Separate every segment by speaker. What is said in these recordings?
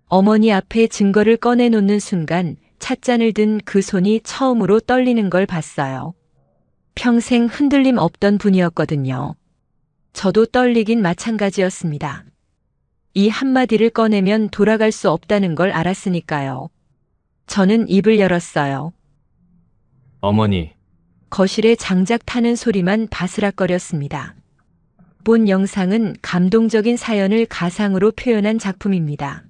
Speaker 1: 어머니 앞에 증거를 꺼내놓는 순간 찻잔을 든 그 손이 처음으로 떨리는 걸 봤어요. 평생 흔들림 없던 분이었거든요. 저도 떨리긴 마찬가지였습니다. 이 한마디를 꺼내면 돌아갈 수 없다는 걸 알았으니까요. 저는 입을 열었어요.
Speaker 2: 어머니,
Speaker 1: 거실에 장작 타는 소리만 바스락거렸습니다. 본 영상은 감동적인 사연을 가상으로 표현한 작품입니다.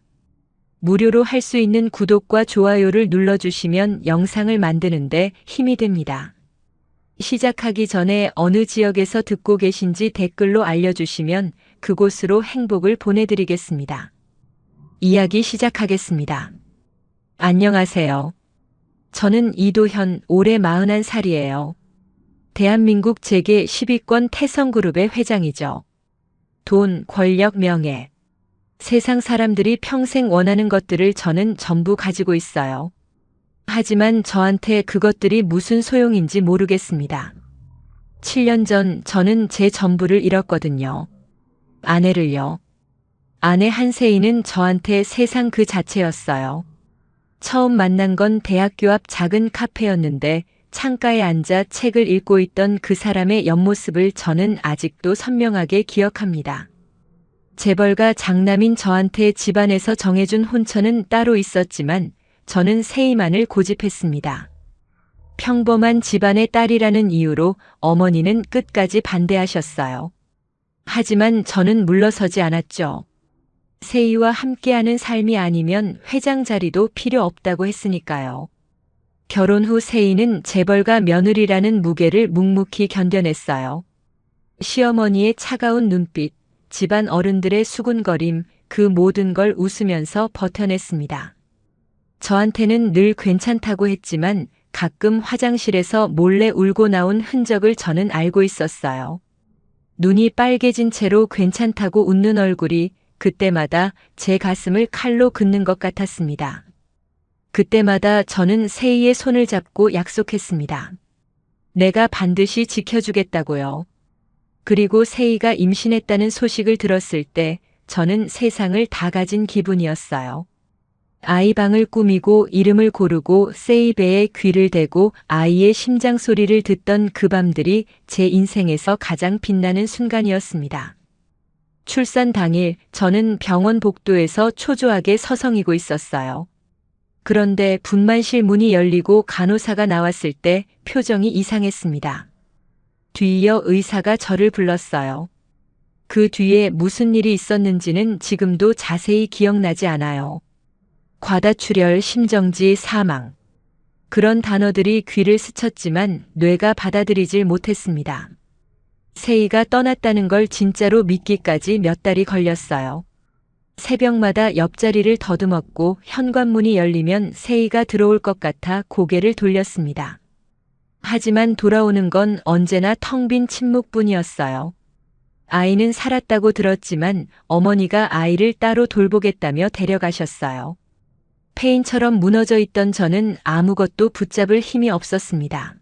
Speaker 1: 무료로 할 수 있는 구독과 좋아요를 눌러주시면 영상을 만드는데 힘이 됩니다. 시작하기 전에 어느 지역에서 듣고 계신지 댓글로 알려주시면 그곳으로 행복을 보내드리겠습니다. 이야기 시작하겠습니다. 안녕하세요. 저는 이도현, 올해 41살이에요. 대한민국 재계 10위권 태성그룹의 회장이죠. 돈, 권력, 명예. 세상 사람들이 평생 원하는 것들을 저는 전부 가지고 있어요. 하지만 저한테 그것들이 무슨 소용인지 모르겠습니다. 7년 전 저는 제 전부를 잃었거든요. 아내를요. 아내 한세희는 저한테 세상 그 자체였어요. 처음 만난 건 대학교 앞 작은 카페였는데 창가에 앉아 책을 읽고 있던 그 사람의 옆모습을 저는 아직도 선명하게 기억합니다. 재벌가 장남인 저한테 집안에서 정해준 혼처는 따로 있었지만 저는 세희만을 고집했습니다. 평범한 집안의 딸이라는 이유로 어머니는 끝까지 반대하셨어요. 하지만 저는 물러서지 않았죠. 세희와 함께하는 삶이 아니면 회장 자리도 필요 없다고 했으니까요. 결혼 후 세희는 재벌가 며느리라는 무게를 묵묵히 견뎌냈어요. 시어머니의 차가운 눈빛, 집안 어른들의 수군거림, 그 모든 걸 웃으면서 버텨냈습니다. 저한테는 늘 괜찮다고 했지만 가끔 화장실에서 몰래 울고 나온 흔적을 저는 알고 있었어요. 눈이 빨개진 채로 괜찮다고 웃는 얼굴이 그때마다 제 가슴을 칼로 긋는 것 같았습니다. 그때마다 저는 세희의 손을 잡고 약속했습니다. 내가 반드시 지켜주겠다고요. 그리고 세희가 임신했다는 소식을 들었을 때 저는 세상을 다 가진 기분이었어요. 아이 방을 꾸미고 이름을 고르고 세희 배에 귀를 대고 아이의 심장 소리를 듣던 그 밤들이 제 인생에서 가장 빛나는 순간이었습니다. 출산 당일 저는 병원 복도에서 초조하게 서성이고 있었어요. 그런데 분만실 문이 열리고 간호사가 나왔을 때 표정이 이상했습니다. 뒤이어 의사가 저를 불렀어요. 그 뒤에 무슨 일이 있었는지는 지금도 자세히 기억나지 않아요. 과다출혈, 심정지, 사망. 그런 단어들이 귀를 스쳤지만 뇌가 받아들이질 못했습니다. 세희가 떠났다는 걸 진짜로 믿기까지 몇 달이 걸렸어요. 새벽마다 옆자리를 더듬었고 현관문이 열리면 세희가 들어올 것 같아 고개를 돌렸습니다. 하지만 돌아오는 건 언제나 텅 빈 침묵뿐이었어요. 아이는 살았다고 들었지만 어머니가 아이를 따로 돌보겠다며 데려가셨어요. 페인처럼 무너져 있던 저는 아무것도 붙잡을 힘이 없었습니다.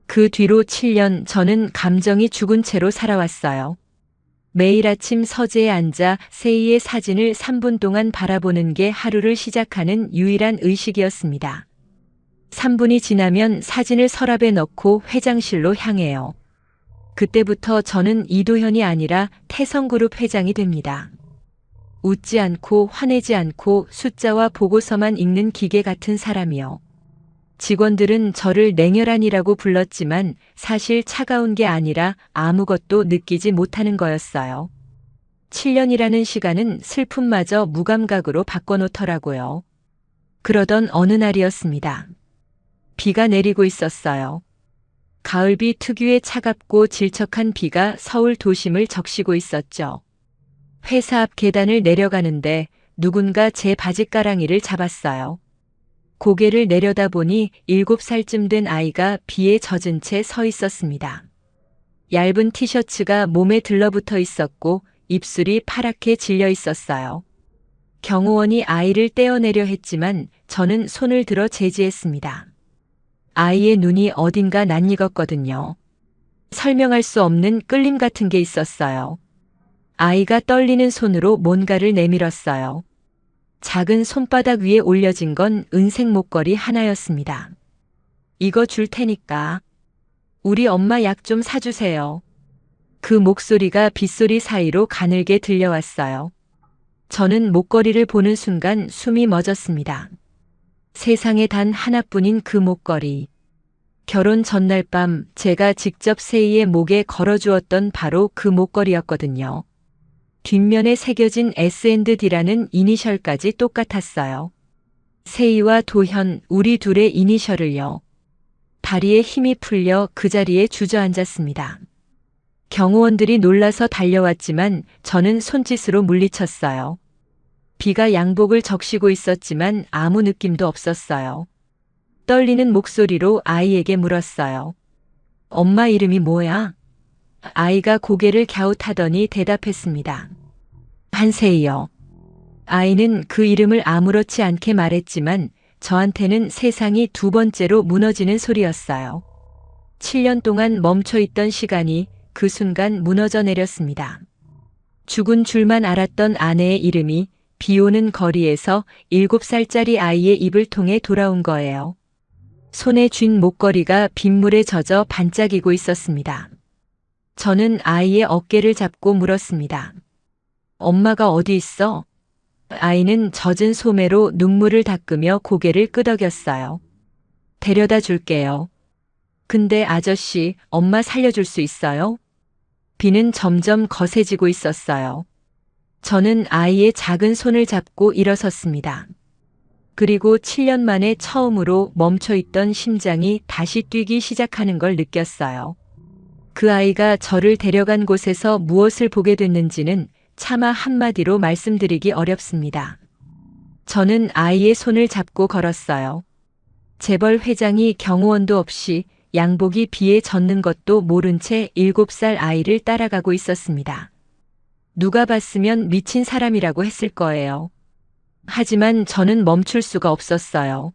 Speaker 1: 그 뒤로 7년 저는 감정이 죽은 채로 살아왔어요. 매일 아침 서재에 앉아 세희의 사진을 3분 동안 바라보는 게 하루를 시작하는 유일한 의식이었습니다. 3분이 지나면 사진을 서랍에 넣고 회장실로 향해요. 그때부터 저는 이도현이 아니라 태성그룹 회장이 됩니다. 웃지 않고 화내지 않고 숫자와 보고서만 읽는 기계 같은 사람이요. 직원들은 저를 냉혈한이라고 불렀지만 사실 차가운 게 아니라 아무것도 느끼지 못하는 거였어요. 7년이라는 시간은 슬픔마저 무감각으로 바꿔놓더라고요. 그러던 어느 날이었습니다. 비가 내리고 있었어요. 가을비 특유의 차갑고 질척한 비가 서울 도심을 적시고 있었죠. 회사 앞 계단을 내려가는데 누군가 제 바지가랑이를 잡았어요. 고개를 내려다보니 7살쯤 된 아이가 비에 젖은 채 서 있었습니다. 얇은 티셔츠가 몸에 들러붙어 있었고 입술이 파랗게 질려 있었어요. 경호원이 아이를 떼어내려 했지만 저는 손을 들어 제지했습니다. 아이의 눈이 어딘가 낯익었거든요. 설명할 수 없는 끌림 같은 게 있었어요. 아이가 떨리는 손으로 뭔가를 내밀었어요. 작은 손바닥 위에 올려진 건 은색 목걸이 하나였습니다. 이거 줄 테니까 우리 엄마 약 좀 사주세요. 그 목소리가 빗소리 사이로 가늘게 들려왔어요. 저는 목걸이를 보는 순간 숨이 멎었습니다. 세상에 단 하나뿐인 그 목걸이. 결혼 전날 밤 제가 직접 세희의 목에 걸어주었던 바로 그 목걸이였거든요. 뒷면에 새겨진 S&D라는 이니셜까지 똑같았어요. 세희와 도현, 우리 둘의 이니셜을요. 다리에 힘이 풀려 그 자리에 주저앉았습니다. 경호원들이 놀라서 달려왔지만 저는 손짓으로 물리쳤어요. 비가 양복을 적시고 있었지만 아무 느낌도 없었어요. 떨리는 목소리로 아이에게 물었어요. 엄마 이름이 뭐야? 아이가 고개를 갸웃하더니 대답했습니다. 한세희요. 아이는 그 이름을 아무렇지 않게 말했지만 저한테는 세상이 두 번째로 무너지는 소리였어요. 7년 동안 멈춰있던 시간이 그 순간 무너져 내렸습니다. 죽은 줄만 알았던 아내의 이름이 비 오는 거리에서 7살짜리 아이의 입을 통해 돌아온 거예요. 손에 쥔 목걸이가 빗물에 젖어 반짝이고 있었습니다. 저는 아이의 어깨를 잡고 물었습니다. 엄마가 어디 있어? 아이는 젖은 소매로 눈물을 닦으며 고개를 끄덕였어요. 데려다 줄게요. 근데 아저씨, 엄마 살려줄 수 있어요? 비는 점점 거세지고 있었어요. 저는 아이의 작은 손을 잡고 일어섰습니다. 그리고 7년 만에 처음으로 멈춰있던 심장이 다시 뛰기 시작하는 걸 느꼈어요. 그 아이가 저를 데려간 곳에서 무엇을 보게 됐는지는 차마 한마디로 말씀드리기 어렵습니다. 저는 아이의 손을 잡고 걸었어요. 재벌 회장이 경호원도 없이 양복이 비에 젖는 것도 모른 채 7살 아이를 따라가고 있었습니다. 누가 봤으면 미친 사람이라고 했을 거예요. 하지만 저는 멈출 수가 없었어요.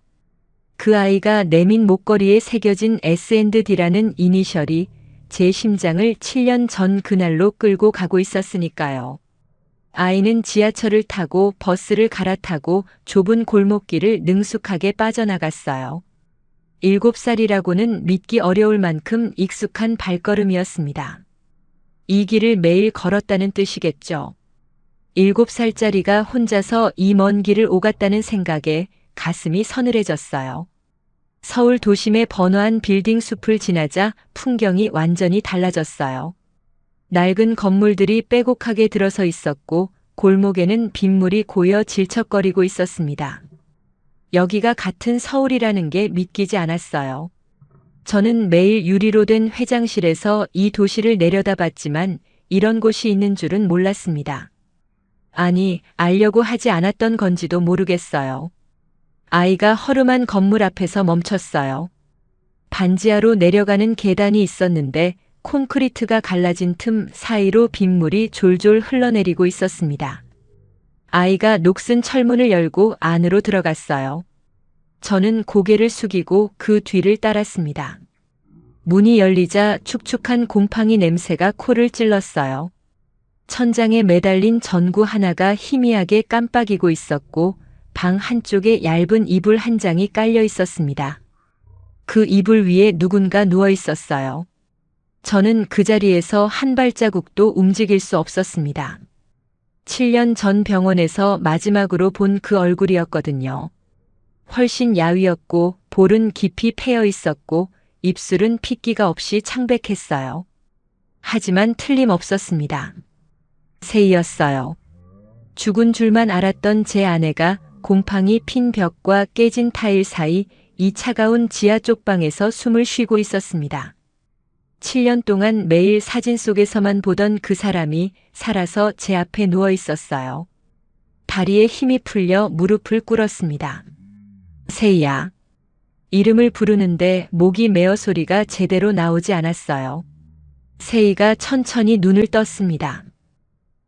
Speaker 1: 그 아이가 내민 목걸이에 새겨진 S&D라는 이니셜이 제 심장을 7년 전 그날로 끌고 가고 있었으니까요. 아이는 지하철을 타고 버스를 갈아타고 좁은 골목길을 능숙하게 빠져나갔어요. 7살이라고는 믿기 어려울 만큼 익숙한 발걸음이었습니다. 이 길을 매일 걸었다는 뜻이겠죠. 7살짜리가 혼자서 이 먼 길을 오갔다는 생각에 가슴이 서늘해졌어요. 서울 도심의 번화한 빌딩 숲을 지나자 풍경이 완전히 달라졌어요. 낡은 건물들이 빼곡하게 들어서 있었고 골목에는 빗물이 고여 질척거리고 있었습니다. 여기가 같은 서울이라는 게 믿기지 않았어요. 저는 매일 유리로 된 회장실에서 이 도시를 내려다봤지만 이런 곳이 있는 줄은 몰랐습니다. 아니, 알려고 하지 않았던 건지도 모르겠어요. 아이가 허름한 건물 앞에서 멈췄어요. 반지하로 내려가는 계단이 있었는데 콘크리트가 갈라진 틈 사이로 빗물이 졸졸 흘러내리고 있었습니다. 아이가 녹슨 철문을 열고 안으로 들어갔어요. 저는 고개를 숙이고 그 뒤를 따랐습니다. 문이 열리자 축축한 곰팡이 냄새가 코를 찔렀어요. 천장에 매달린 전구 하나가 희미하게 깜빡이고 있었고 방 한쪽에 얇은 이불 한 장이 깔려 있었습니다. 그 이불 위에 누군가 누워 있었어요. 저는 그 자리에서 한 발자국도 움직일 수 없었습니다. 7년 전 병원에서 마지막으로 본 그 얼굴이었거든요. 훨씬 야위었고 볼은 깊이 패여 있었고 입술은 핏기가 없이 창백했어요. 하지만 틀림없었습니다. 세희였어요. 죽은 줄만 알았던 제 아내가 곰팡이 핀 벽과 깨진 타일 사이 이 차가운 지하 쪽방에서 숨을 쉬고 있었습니다. 7년 동안 매일 사진 속에서만 보던 그 사람이 살아서 제 앞에 누워 있었어요. 다리에 힘이 풀려 무릎을 꿇었습니다. 세희야. 이름을 부르는데 목이 메어 소리가 제대로 나오지 않았어요. 세희가 천천히 눈을 떴습니다.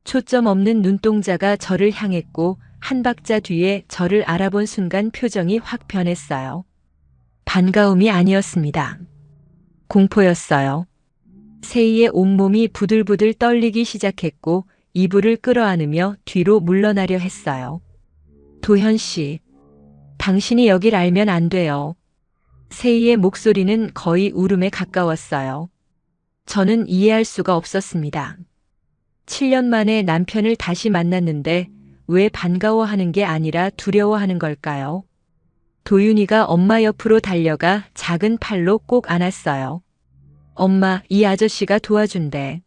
Speaker 1: 초점 없는 눈동자가 저를 향했고 한 박자 뒤에 저를 알아본 순간 표정이 확 변했어요. 반가움이 아니었습니다. 공포였어요. 세희의 온몸이 부들부들 떨리기 시작했고 이불을 끌어안으며 뒤로 물러나려 했어요. 도현 씨, 당신이 여길 알면 안 돼요. 세희의 목소리는 거의 울음에 가까웠어요. 저는 이해할 수가 없었습니다. 7년 만에 남편을 다시 만났는데 왜 반가워하는 게 아니라 두려워하는 걸까요? 도윤이가 엄마 옆으로 달려가 작은 팔로 꼭 안았어요. 엄마, 이 아저씨가 도와준대.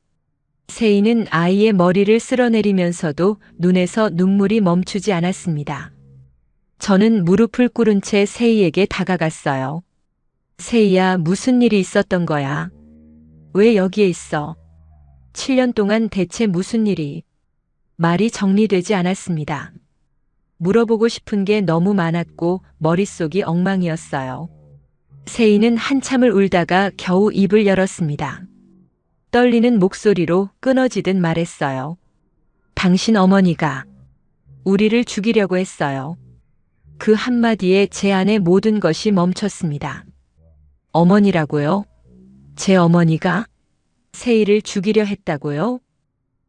Speaker 1: 세희는 아이의 머리를 쓸어내리면서도 눈에서 눈물이 멈추지 않았습니다. 저는 무릎을 꿇은 채 세희에게 다가갔어요. 세희야, 무슨 일이 있었던 거야? 왜 여기에 있어? 7년 동안 대체 무슨 일이? 말이 정리되지 않았습니다. 물어보고 싶은 게 너무 많았고 머릿속이 엉망이었어요. 세희는 한참을 울다가 겨우 입을 열었습니다. 떨리는 목소리로 끊어지듯 말했어요. 당신 어머니가 우리를 죽이려고 했어요. 그 한마디에 제 안의 모든 것이 멈췄습니다. 어머니라고요? 제 어머니가 세희를 죽이려 했다고요?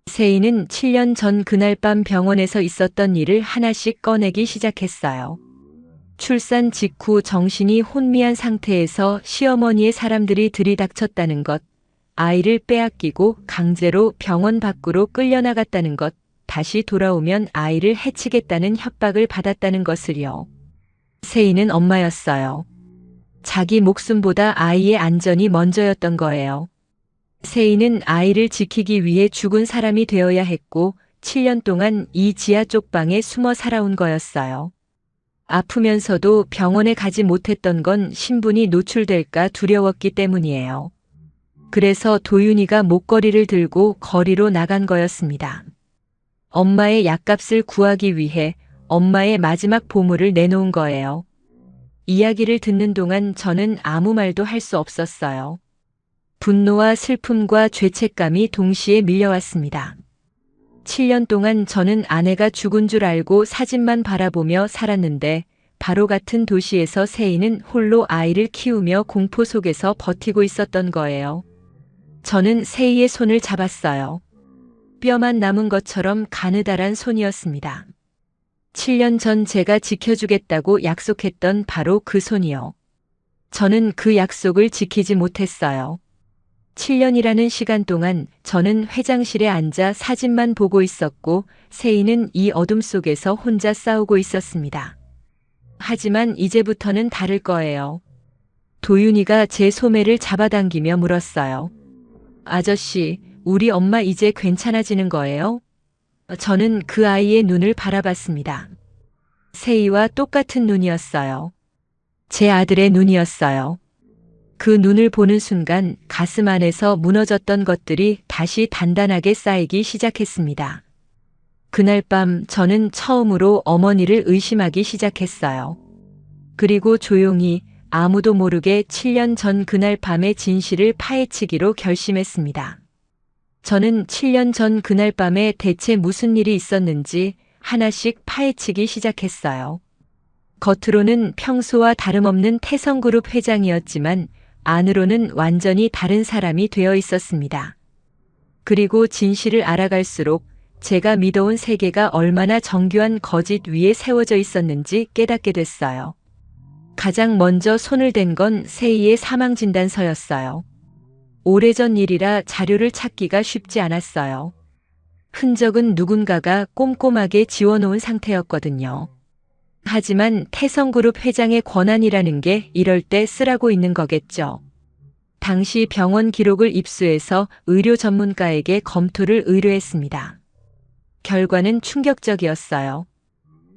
Speaker 1: 세희는 7년 전 그날 밤 병원에서 있었던 일을 하나씩 꺼내기 시작했어요. 출산 직후 정신이 혼미한 상태에서 시어머니의 사람들이 들이닥쳤다는 것, 아이를 빼앗기고 강제로 병원 밖으로 끌려나갔다는 것, 다시 돌아오면 아이를 해치겠다는 협박을 받았다는 것을요. 세희는 엄마였어요. 자기 목숨보다 아이의 안전이 먼저였던 거예요. 세희는 아이를 지키기 위해 죽은 사람이 되어야 했고 7년 동안 이 지하 쪽방에 숨어 살아온 거였어요. 아프면서도 병원에 가지 못했던 건 신분이 노출될까 두려웠기 때문이에요. 그래서 도윤이가 목걸이를 들고 거리로 나간 거였습니다. 엄마의 약값을 구하기 위해 엄마의 마지막 보물을 내놓은 거예요. 이야기를 듣는 동안 저는 아무 말도 할 수 없었어요. 분노와 슬픔과 죄책감이 동시에 밀려왔습니다. 7년 동안 저는 아내가 죽은 줄 알고 사진만 바라보며 살았는데 바로 같은 도시에서 세희는 홀로 아이를 키우며 공포 속에서 버티고 있었던 거예요. 저는 세희의 손을 잡았어요. 뼈만 남은 것처럼 가느다란 손이었습니다. 7년 전 제가 지켜주겠다고 약속했던 바로 그 손이요. 저는 그 약속을 지키지 못했어요. 7년이라는 시간 동안 저는 회장실에 앉아 사진만 보고 있었고 세희는 이 어둠 속에서 혼자 싸우고 있었습니다. 하지만 이제부터는 다를 거예요. 도윤이가 제 소매를 잡아당기며 물었어요. 아저씨, 우리 엄마 이제 괜찮아지는 거예요? 저는 그 아이의 눈을 바라봤습니다. 세희와 똑같은 눈이었어요. 제 아들의 눈이었어요. 그 눈을 보는 순간 가슴 안에서 무너졌던 것들이 다시 단단하게 쌓이기 시작했습니다. 그날 밤 저는 처음으로 어머니를 의심하기 시작했어요. 그리고 조용히 아무도 모르게 7년 전 그날 밤의 진실을 파헤치기로 결심했습니다. 저는 7년 전 그날 밤에 대체 무슨 일이 있었는지 하나씩 파헤치기 시작했어요. 겉으로는 평소와 다름없는 태성그룹 회장이었지만 안으로는 완전히 다른 사람이 되어 있었습니다. 그리고 진실을 알아갈수록 제가 믿어온 세계가 얼마나 정교한 거짓 위에 세워져 있었는지 깨닫게 됐어요. 가장 먼저 손을 댄 건 세희의 사망진단서였어요. 오래전 일이라 자료를 찾기가 쉽지 않았어요. 흔적은 누군가가 꼼꼼하게 지워놓은 상태였거든요. 하지만 태성그룹 회장의 권한이라는 게 이럴 때 쓰라고 있는 거겠죠. 당시 병원 기록을 입수해서 의료 전문가에게 검토를 의뢰했습니다. 결과는 충격적이었어요.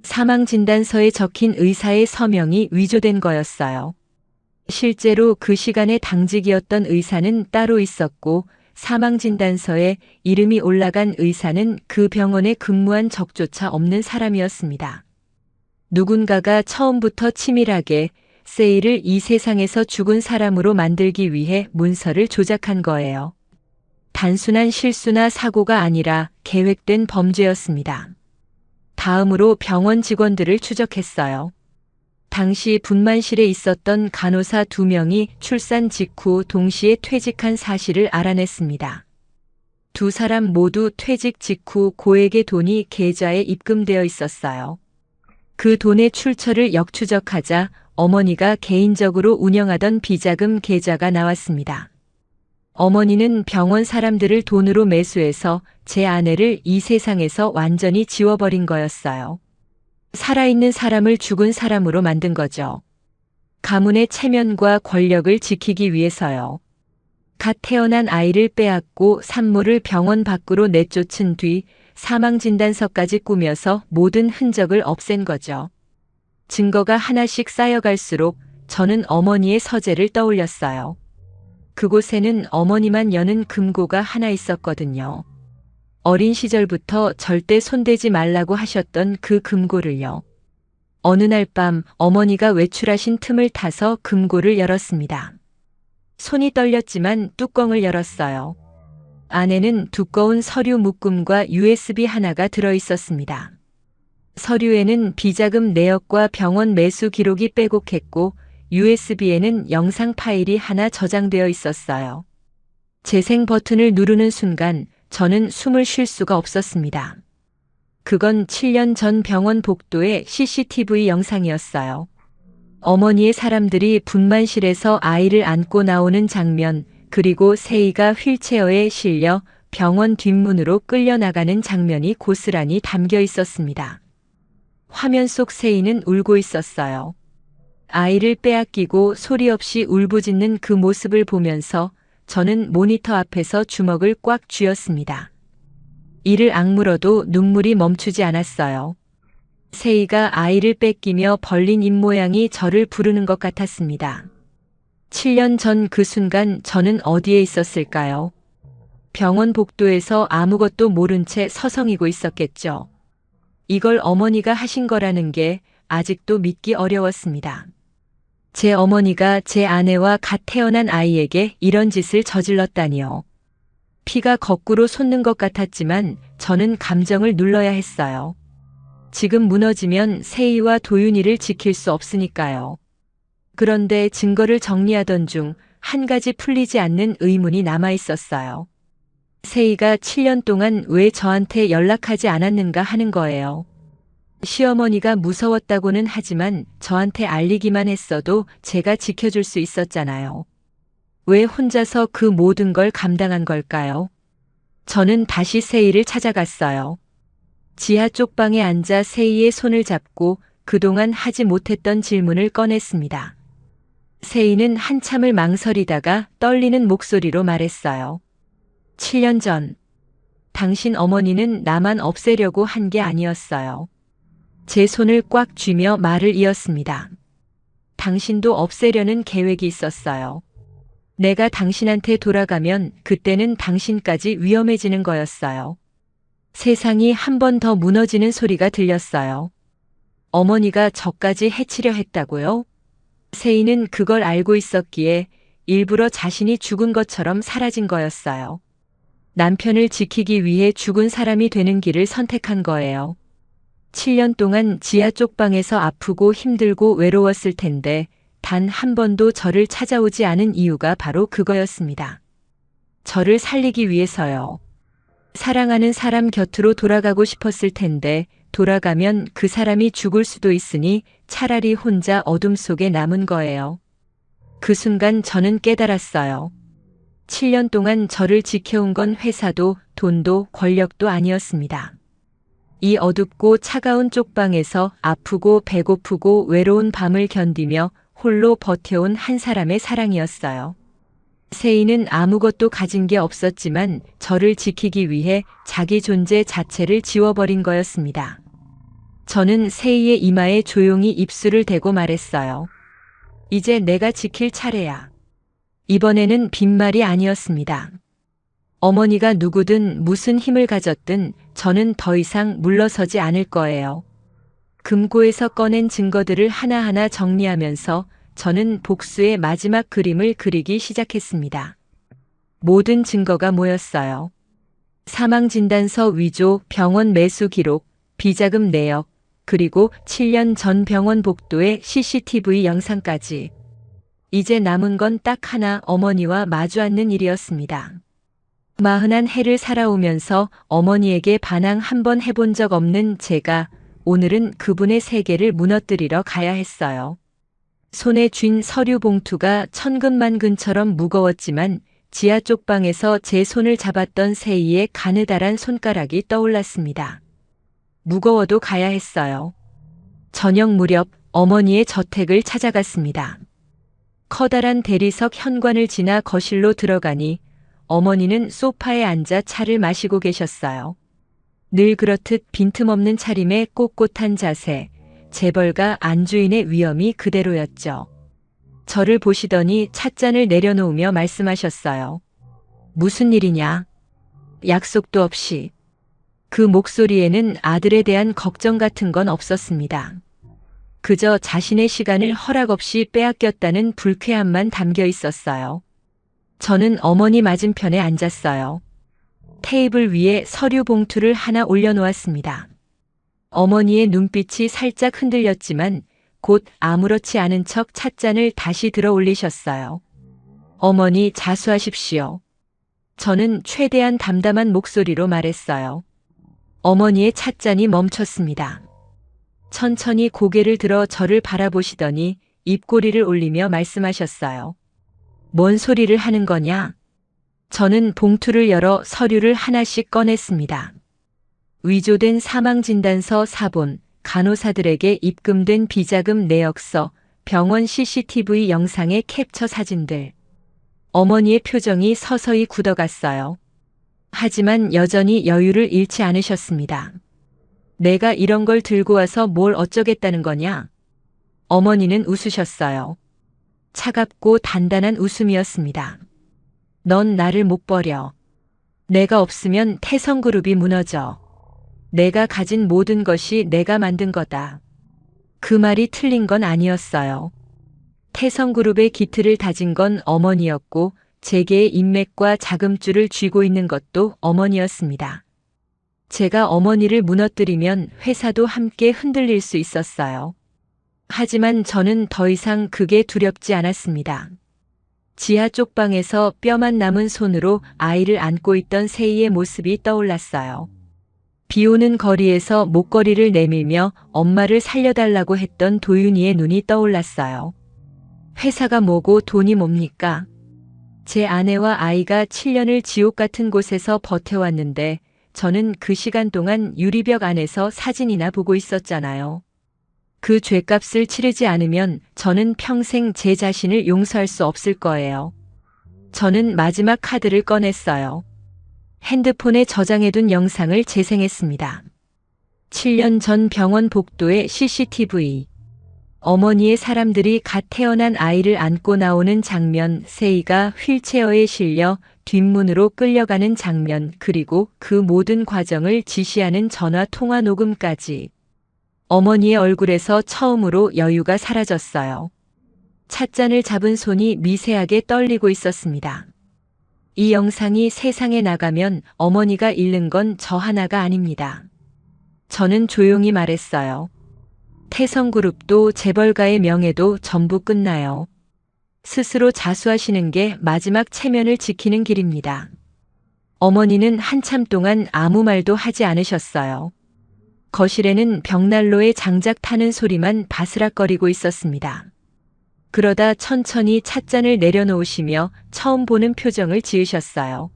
Speaker 1: 사망진단서에 적힌 의사의 서명이 위조된 거였어요. 실제로 그 시간에 당직이었던 의사는 따로 있었고 사망진단서에 이름이 올라간 의사는 그 병원에 근무한 적조차 없는 사람이었습니다. 누군가가 처음부터 치밀하게 세희를 이 세상에서 죽은 사람으로 만들기 위해 문서를 조작한 거예요. 단순한 실수나 사고가 아니라 계획된 범죄였습니다. 다음으로 병원 직원들을 추적했어요. 당시 분만실에 있었던 간호사 2명이 출산 직후 동시에 퇴직한 사실을 알아냈습니다. 두 사람 모두 퇴직 직후 고액의 돈이 계좌에 입금되어 있었어요. 그 돈의 출처를 역추적하자 어머니가 개인적으로 운영하던 비자금 계좌가 나왔습니다. 어머니는 병원 사람들을 돈으로 매수해서 제 아내를 이 세상에서 완전히 지워버린 거였어요. 살아있는 사람을 죽은 사람으로 만든 거죠. 가문의 체면과 권력을 지키기 위해서요. 갓 태어난 아이를 빼앗고 산모를 병원 밖으로 내쫓은 뒤 사망진단서까지 꾸며서 모든 흔적을 없앤 거죠. 증거가 하나씩 쌓여갈수록 저는 어머니의 서재를 떠올렸어요. 그곳에는 어머니만 여는 금고가 하나 있었거든요. 어린 시절부터 절대 손대지 말라고 하셨던 그 금고를요. 어느 날 밤 어머니가 외출하신 틈을 타서 금고를 열었습니다. 손이 떨렸지만 뚜껑을 열었어요. 안에는 두꺼운 서류 묶음과 USB 하나가 들어 있었습니다. 서류에는 비자금 내역과 병원 매수 기록이 빼곡했고 USB에는 영상 파일이 하나 저장되어 있었어요. 재생 버튼을 누르는 순간 저는 숨을 쉴 수가 없었습니다. 그건 7년 전 병원 복도의 CCTV 영상이었어요. 어머니의 사람들이 분만실에서 아이를 안고 나오는 장면, 그리고 세이가 휠체어에 실려 병원 뒷문으로 끌려나가는 장면이 고스란히 담겨 있었습니다. 화면 속 세이는 울고 있었어요. 아이를 빼앗기고 소리 없이 울부짖는 그 모습을 보면서 저는 모니터 앞에서 주먹을 꽉 쥐었습니다. 이를 악물어도 눈물이 멈추지 않았어요. 세이가 아이를 뺏기며 벌린 입모양이 저를 부르는 것 같았습니다. 7년 전 그 순간 저는 어디에 있었을까요? 병원 복도에서 아무것도 모른 채 서성이고 있었겠죠. 이걸 어머니가 하신 거라는 게 아직도 믿기 어려웠습니다. 제 어머니가 제 아내와 갓 태어난 아이에게 이런 짓을 저질렀다니요. 피가 거꾸로 솟는 것 같았지만 저는 감정을 눌러야 했어요. 지금 무너지면 세이와 도윤이를 지킬 수 없으니까요. 그런데 증거를 정리하던 중 한 가지 풀리지 않는 의문이 남아 있었어요. 세이가 7년 동안 왜 저한테 연락하지 않았는가 하는 거예요. 시어머니가 무서웠다고는 하지만 저한테 알리기만 했어도 제가 지켜줄 수 있었잖아요. 왜 혼자서 그 모든 걸 감당한 걸까요? 저는 다시 세이를 찾아갔어요. 지하 쪽방에 앉아 세이의 손을 잡고 그동안 하지 못했던 질문을 꺼냈습니다. 세이는 한참을 망설이다가 떨리는 목소리로 말했어요. 7년 전, 당신 어머니는 나만 없애려고 한 게 아니었어요. 제 손을 꽉 쥐며 말을 이었습니다. 당신도 없애려는 계획이 있었어요. 내가 당신한테 돌아가면 그때는 당신까지 위험해지는 거였어요. 세상이 한 번 더 무너지는 소리가 들렸어요. 어머니가 저까지 해치려 했다고요? 세이는 그걸 알고 있었기에 일부러 자신이 죽은 것처럼 사라진 거였어요. 남편을 지키기 위해 죽은 사람이 되는 길을 선택한 거예요. 7년 동안 지하 쪽방에서 아프고 힘들고 외로웠을 텐데 단 한 번도 저를 찾아오지 않은 이유가 바로 그거였습니다. 저를 살리기 위해서요. 사랑하는 사람 곁으로 돌아가고 싶었을 텐데 돌아가면 그 사람이 죽을 수도 있으니 차라리 혼자 어둠 속에 남은 거예요. 그 순간 저는 깨달았어요. 7년 동안 저를 지켜온 건 회사도 돈도 권력도 아니었습니다. 이 어둡고 차가운 쪽방에서 아프고 배고프고 외로운 밤을 견디며 홀로 버텨온 한 사람의 사랑이었어요. 세이는 아무것도 가진 게 없었지만 저를 지키기 위해 자기 존재 자체를 지워버린 거였습니다. 저는 세이의 이마에 조용히 입술을 대고 말했어요. 이제 내가 지킬 차례야. 이번에는 빈말이 아니었습니다. 어머니가 누구든 무슨 힘을 가졌든 저는 더 이상 물러서지 않을 거예요. 금고에서 꺼낸 증거들을 하나하나 정리하면서 저는 복수의 마지막 그림을 그리기 시작했습니다. 모든 증거가 모였어요. 사망진단서 위조, 병원 매수 기록, 비자금 내역, 그리고 7년 전 병원 복도의 CCTV 영상까지. 이제 남은 건 딱 하나, 어머니와 마주 앉는 일이었습니다. 41해를 살아오면서 어머니에게 반항 한 번 해본 적 없는 제가 오늘은 그분의 세계를 무너뜨리러 가야 했어요. 손에 쥔 서류 봉투가 천근만근처럼 무거웠지만 지하 쪽방에서 제 손을 잡았던 세이의 가느다란 손가락이 떠올랐습니다. 무거워도 가야 했어요. 저녁 무렵 어머니의 저택을 찾아갔습니다. 커다란 대리석 현관을 지나 거실로 들어가니 어머니는 소파에 앉아 차를 마시고 계셨어요. 늘 그렇듯 빈틈없는 차림에 꼿꼿한 자세, 재벌가 안주인의 위엄이 그대로였죠. 저를 보시더니 찻잔을 내려놓으며 말씀하셨어요. 무슨 일이냐? 약속도 없이. 그 목소리에는 아들에 대한 걱정 같은 건 없었습니다. 그저 자신의 시간을 허락 없이 빼앗겼다는 불쾌함만 담겨 있었어요. 저는 어머니 맞은편에 앉았어요. 테이블 위에 서류 봉투를 하나 올려놓았습니다. 어머니의 눈빛이 살짝 흔들렸지만 곧 아무렇지 않은 척 찻잔을 다시 들어 올리셨어요. 어머니 자수하십시오. 저는 최대한 담담한 목소리로 말했어요. 어머니의 찻잔이 멈췄습니다. 천천히 고개를 들어 저를 바라보시더니 입꼬리를 올리며 말씀하셨어요. 뭔 소리를 하는 거냐? 저는 봉투를 열어 서류를 하나씩 꺼냈습니다. 위조된 사망진단서 사본, 간호사들에게 입금된 비자금 내역서, 병원 CCTV 영상의 캡처 사진들. 어머니의 표정이 서서히 굳어갔어요. 하지만 여전히 여유를 잃지 않으셨습니다. 내가 이런 걸 들고 와서 뭘 어쩌겠다는 거냐? 어머니는 웃으셨어요. 차갑고 단단한 웃음이었습니다. 넌 나를 못 버려. 내가 없으면 태성그룹이 무너져. 내가 가진 모든 것이 내가 만든 거다. 그 말이 틀린 건 아니었어요. 태성그룹의 기틀을 다진 건 어머니였고 재계의 인맥과 자금줄을 쥐고 있는 것도 어머니였습니다. 제가 어머니를 무너뜨리면 회사도 함께 흔들릴 수 있었어요. 하지만 저는 더 이상 그게 두렵지 않았습니다. 지하 쪽방에서 뼈만 남은 손으로 아이를 안고 있던 세이의 모습이 떠올랐어요. 비 오는 거리에서 목걸이를 내밀며 엄마를 살려달라고 했던 도윤이의 눈이 떠올랐어요. 회사가 뭐고 돈이 뭡니까? 제 아내와 아이가 7년을 지옥 같은 곳에서 버텨왔는데 저는 그 시간 동안 유리벽 안에서 사진이나 보고 있었잖아요. 그 죗값을 치르지 않으면 저는 평생 제 자신을 용서할 수 없을 거예요. 저는 마지막 카드를 꺼냈어요. 핸드폰에 저장해둔 영상을 재생했습니다. 7년 전 병원 복도의 CCTV. 어머니의 사람들이 갓 태어난 아이를 안고 나오는 장면, 세이가 휠체어에 실려 뒷문으로 끌려가는 장면, 그리고 그 모든 과정을 지시하는 전화 통화 녹음까지. 어머니의 얼굴에서 처음으로 여유가 사라졌어요. 찻잔을 잡은 손이 미세하게 떨리고 있었습니다. 이 영상이 세상에 나가면 어머니가 잃는 건 저 하나가 아닙니다. 저는 조용히 말했어요. 태성그룹도 재벌가의 명예도 전부 끝나요. 스스로 자수하시는 게 마지막 체면을 지키는 길입니다. 어머니는 한참 동안 아무 말도 하지 않으셨어요. 거실에는 벽난로에 장작 타는 소리만 바스락거리고 있었습니다. 그러다 천천히 찻잔을 내려놓으시며 처음 보는 표정을 지으셨어요.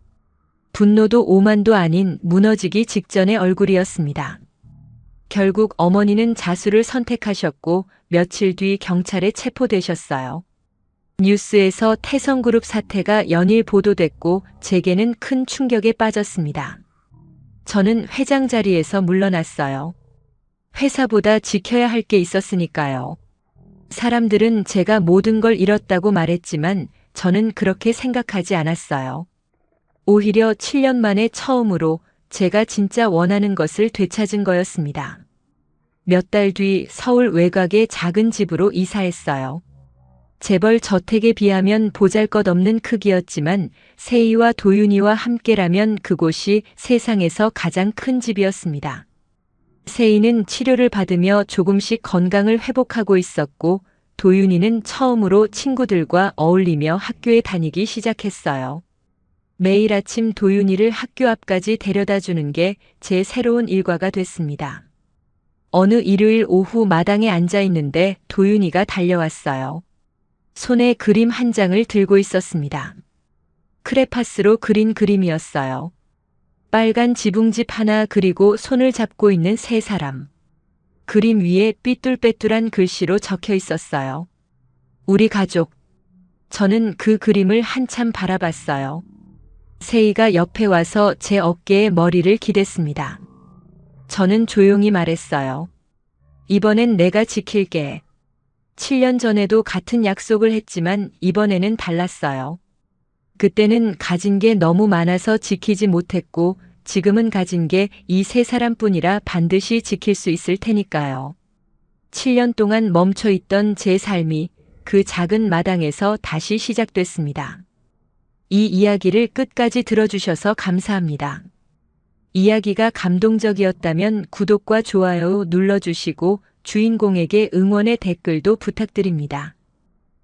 Speaker 1: 분노도 오만도 아닌 무너지기 직전의 얼굴이었습니다. 결국 어머니는 자수를 선택하셨고 며칠 뒤 경찰에 체포되셨어요. 뉴스에서 태성그룹 사태가 연일 보도됐고 제게는 큰 충격에 빠졌습니다. 저는 회장 자리에서 물러났어요. 회사보다 지켜야 할 게 있었으니까요. 사람들은 제가 모든 걸 잃었다고 말했지만 저는 그렇게 생각하지 않았어요. 오히려 7년 만에 처음으로 제가 진짜 원하는 것을 되찾은 거였습니다. 몇 달 뒤 서울 외곽의 작은 집으로 이사했어요. 재벌 저택에 비하면 보잘것없는 크기였지만 세이와 도윤이와 함께라면 그곳이 세상에서 가장 큰 집이었습니다. 세이는 치료를 받으며 조금씩 건강을 회복하고 있었고 도윤이는 처음으로 친구들과 어울리며 학교에 다니기 시작했어요. 매일 아침 도윤이를 학교 앞까지 데려다 주는 게 제 새로운 일과가 됐습니다. 어느 일요일 오후 마당에 앉아 있는데 도윤이가 달려왔어요. 손에 그림 한 장을 들고 있었습니다. 크레파스로 그린 그림이었어요. 빨간 지붕집 하나 그리고 손을 잡고 있는 세 사람. 그림 위에 삐뚤빼뚤한 글씨로 적혀 있었어요. 우리 가족. 저는 그 그림을 한참 바라봤어요. 세이가 옆에 와서 제 어깨에 머리를 기댔습니다. 저는 조용히 말했어요. 이번엔 내가 지킬게. 7년 전에도 같은 약속을 했지만 이번에는 달랐어요. 그때는 가진 게 너무 많아서 지키지 못했고 지금은 가진 게 이 세 사람뿐이라 반드시 지킬 수 있을 테니까요. 7년 동안 멈춰 있던 제 삶이 그 작은 마당에서 다시 시작됐습니다. 이 이야기를 끝까지 들어주셔서 감사합니다. 이야기가 감동적이었다면 구독과 좋아요 눌러주시고 주인공에게 응원의 댓글도 부탁드립니다.